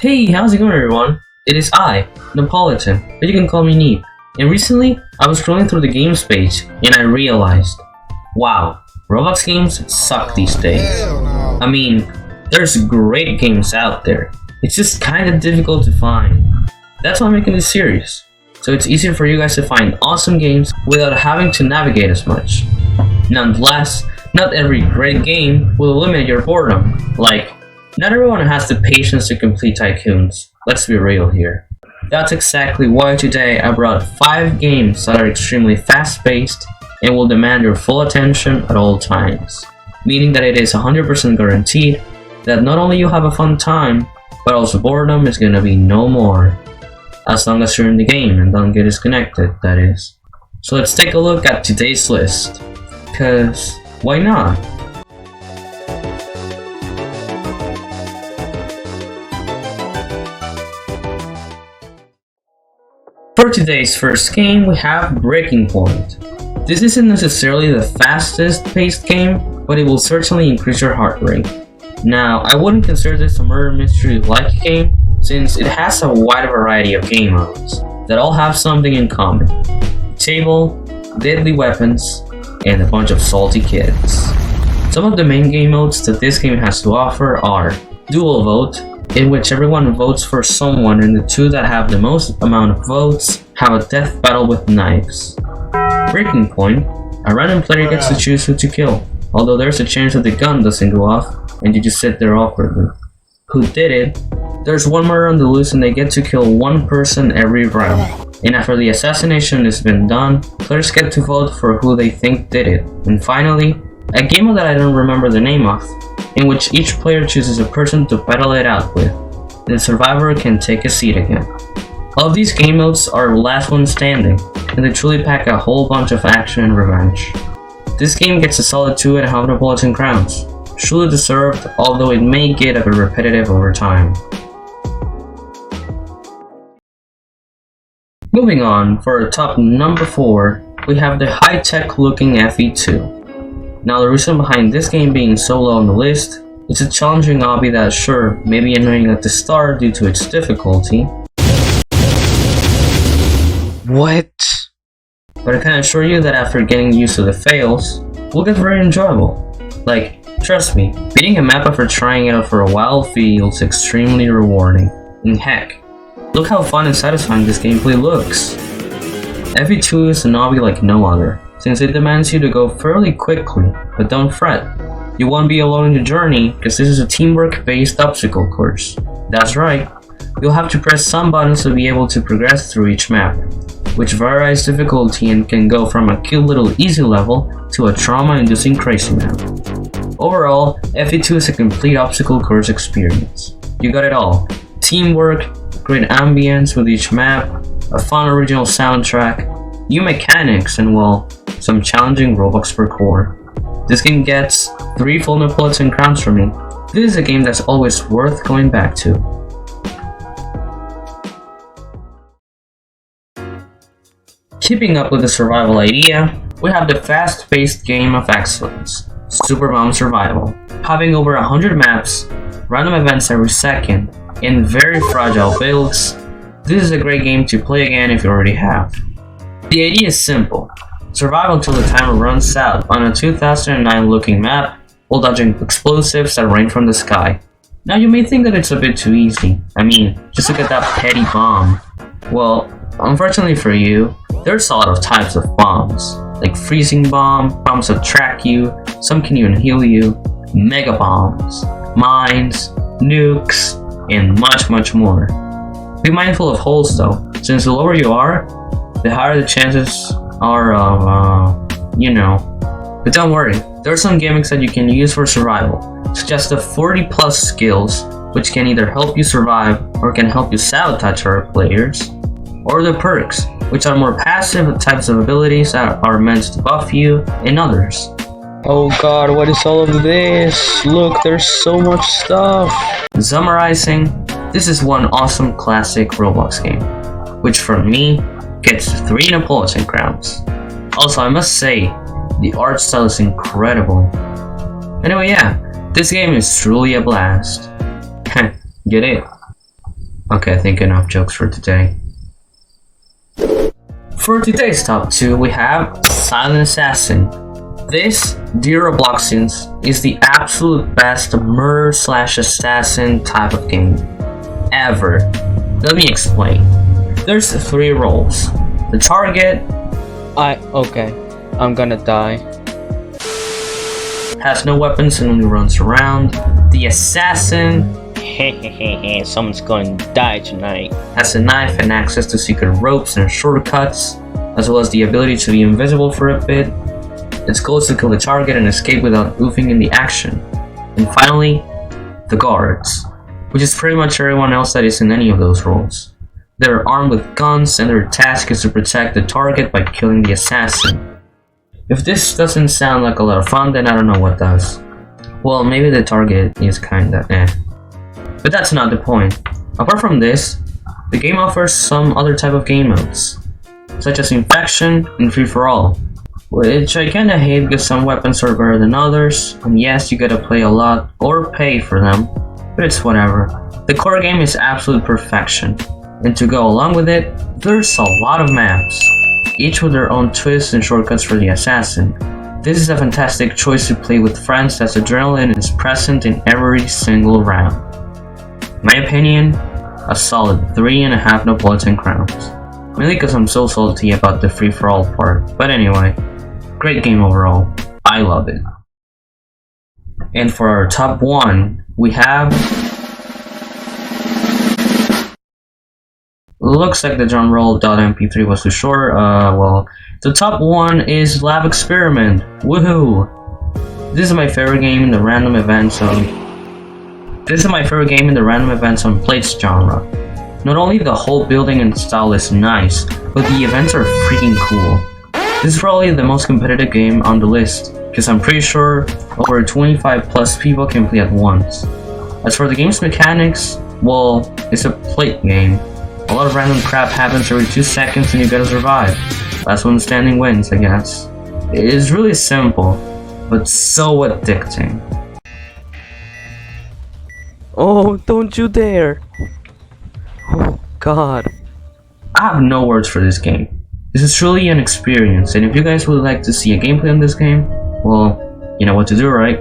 Hey, how's it going everyone? It is I, Napolitan, but you can call me Neep. And recently, I was scrolling through the games page and I realized, wow, Roblox games suck these days. I mean, there's great games out there. It's just kinda difficult to find. That's why I'm making this series. So it's easier for you guys to find awesome games without having to navigate as much. Nonetheless, not every great game will eliminate your boredom. Like, not everyone has the patience to complete tycoons. Let's be real here. That's exactly why today I brought 5 games that are extremely fast-paced and will demand your full attention at all times. Meaning that it is 100% guaranteed that not only you have a fun time, but also boredom is gonna be no more. As long as you're in the game and don't get disconnected, that is. So let's take a look at today's list. Cause, why not? For today's first game, we have Breaking Point. This isn't necessarily the fastest paced game, but it will certainly increase your heart rate. Now, I wouldn't consider this a murder mystery-like game, since it has a wide variety of game modes that all have something in common. Table, deadly weapons, and a bunch of salty kids. Some of the main game modes that this game has to offer are Dual Vote, in which everyone votes for someone and the two that have the most amount of votes have a death battle with knives. Breaking Point, a random player gets to choose who to kill, although there's a chance that the gun doesn't go off and you just sit there awkwardly. Who Did It? There's one murder on the loose and they get to kill one person every round. And after the assassination has been done, players get to vote for who they think did it. And finally, a game mode that I don't remember the name of, in which each player chooses a person to battle it out with, and the survivor can take a seat again. All of these game modes are last one standing, and they truly pack a whole bunch of action and revenge. This game gets a solid 2.5 Napolitan crowns. Truly deserved, although it may get a bit repetitive over time. Moving on, for our top number 4, we have the high-tech looking FE2. Now the reason behind this game being so low on the list, it's a challenging hobby that sure, may be annoying at the start due to its difficulty. What? But I can assure you that after getting used to the fails, will get very enjoyable. Like, trust me, beating a map after trying it out for a while feels extremely rewarding. And heck, look how fun and satisfying this gameplay looks. FE2 is an hobby like no other, since it demands you to go fairly quickly, but don't fret. You won't be alone in the journey, because this is a teamwork-based obstacle course. That's right, you'll have to press some buttons to be able to progress through each map, which varies difficulty and can go from a cute little easy level to a trauma-inducing crazy map. Overall, FE2 is a complete obstacle course experience. You got it all. Teamwork, great ambience with each map, a fun original soundtrack, new mechanics, and well, some challenging Roblox parkour. This game gets 3 full Napolitan crowns from me. This is a game that's always worth going back to. Keeping up with the survival idea, we have the fast-paced game of excellence, Super Bomb Survival. Having over 100 maps, random events every second, and very fragile builds, this is a great game to play again if you already have. The idea is simple. Survive until the timer runs out on a 2009 looking map while dodging explosives that rain from the sky. Now you may think that it's a bit too easy. I mean, just look at that petty bomb. Well, unfortunately for you, there's a lot of types of bombs, like freezing bomb, bombs that track you, some can even heal you, mega bombs, mines, nukes, and much more. Be mindful of holes though, since the lower you are, the higher the chances are of, But don't worry, there are some gimmicks that you can use for survival, such as the 40+ skills, which can either help you survive or can help you sabotage other players, or the perks, which are more passive types of abilities that are meant to buff you, and others. Oh god, what is all of this? Look, there's so much stuff! Summarizing, this is one awesome classic Roblox game, which for me, gets 3 Napolitan crowns. Also, I must say, the art style is incredible. Anyway, yeah, this game is truly a blast. Get it? Okay, I think enough jokes for today. For today's top 2, we have Silent Assassin. This, dear Robloxians, is the absolute best murder/assassin type of game ever. Let me explain. There's 3 roles. The target Okay, I'm gonna die. has no weapons and only runs around. The assassin Hehehe, someone's going to die tonight. has a knife and access to secret ropes and shortcuts, as well as the ability to be invisible for a bit. Its goal is to kill the target and escape without moving in the action. And finally, the guards, which is pretty much everyone else that is in any of those roles. They're armed with guns and their task is to protect the target by killing the assassin. If this doesn't sound like a lot of fun, then I don't know what does. Well, maybe the target is kinda But that's not the point. Apart from this, the game offers some other type of game modes, such as Infection and Free-for-All, which I kinda hate because some weapons are better than others, and yes, you gotta play a lot or pay for them, but it's whatever. The core game is absolute perfection, and to go along with it, there's a lot of maps, each with their own twists and shortcuts for the assassin. This is a fantastic choice to play with friends as adrenaline is present in every single round. My opinion, a solid 3.5 Napolitan crowns. Mainly because I'm so salty about the free-for-all part, but anyway, great game overall. I love it. And for our top 1, we have... Looks like the drum roll .mp3 was too short. Well, the top 1 is Lab Experiment. Woohoo! This is my favorite game in the random events on plates genre. Not only the whole building and style is nice, but the events are freaking cool. This is probably the most competitive game on the list, because I'm pretty sure over 25 plus people can play at once. As for the game's mechanics, well, it's a plate game. A lot of random crap happens every 2 seconds and you gotta survive. Last one standing wins, I guess. It is really simple, but so addicting. Oh, don't you dare! Oh, God. I have no words for this game. This is truly an experience, and if you guys would like to see a gameplay on this game, well, you know what to do, right?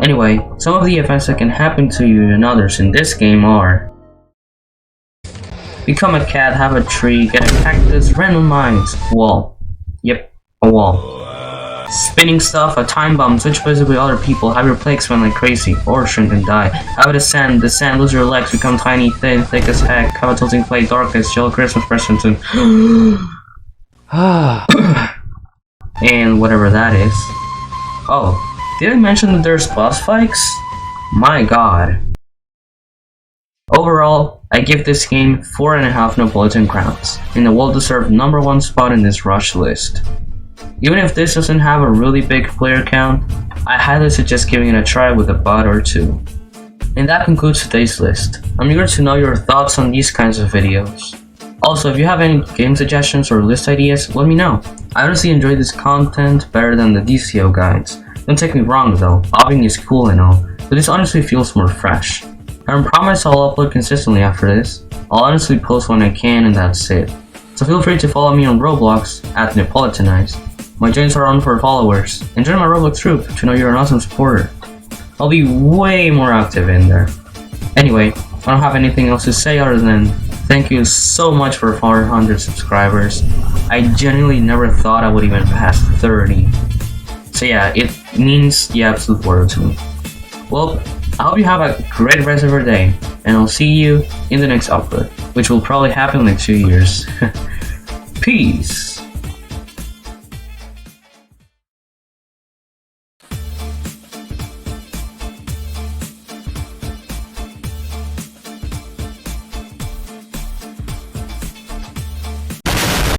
Anyway, some of the events that can happen to you and others in this game are: become a cat, have a tree, get a cactus, random mines, wall. Yep, a wall. Spinning stuff, a time bomb, switch places with other people, have your play expand like crazy, or shrink and die. Have a sand, lose your legs, become tiny, thin, thick as heck, have a tilting plate, darkness, yellow Christmas presents, and and whatever that is. Oh, did I mention that there's boss fights? My god. Overall, I give this game 4.5 Napolitan crowns, in the well-deserved number 1 spot in this rush list. Even if this doesn't have a really big player count, I highly suggest giving it a try with a bot or 2. And that concludes today's list. I'm eager to know your thoughts on these kinds of videos. Also, if you have any game suggestions or list ideas, let me know. I honestly enjoy this content better than the DCO guides. Don't take me wrong though, bobbing is cool and all, but this honestly feels more fresh. I promise I'll upload consistently after this. I'll honestly post when I can and that's it. So feel free to follow me on Roblox at Napolitanized. My joins are on for followers, and join my Roblox group to know you're an awesome supporter. I'll be way more active in there. Anyway, I don't have anything else to say other than thank you so much for 400 subscribers. I genuinely never thought I would even pass 30. So yeah, it means the absolute world to me. Well, I hope you have a great rest of your day, and I'll see you in the next upload, which will probably happen in like 2 years. Peace!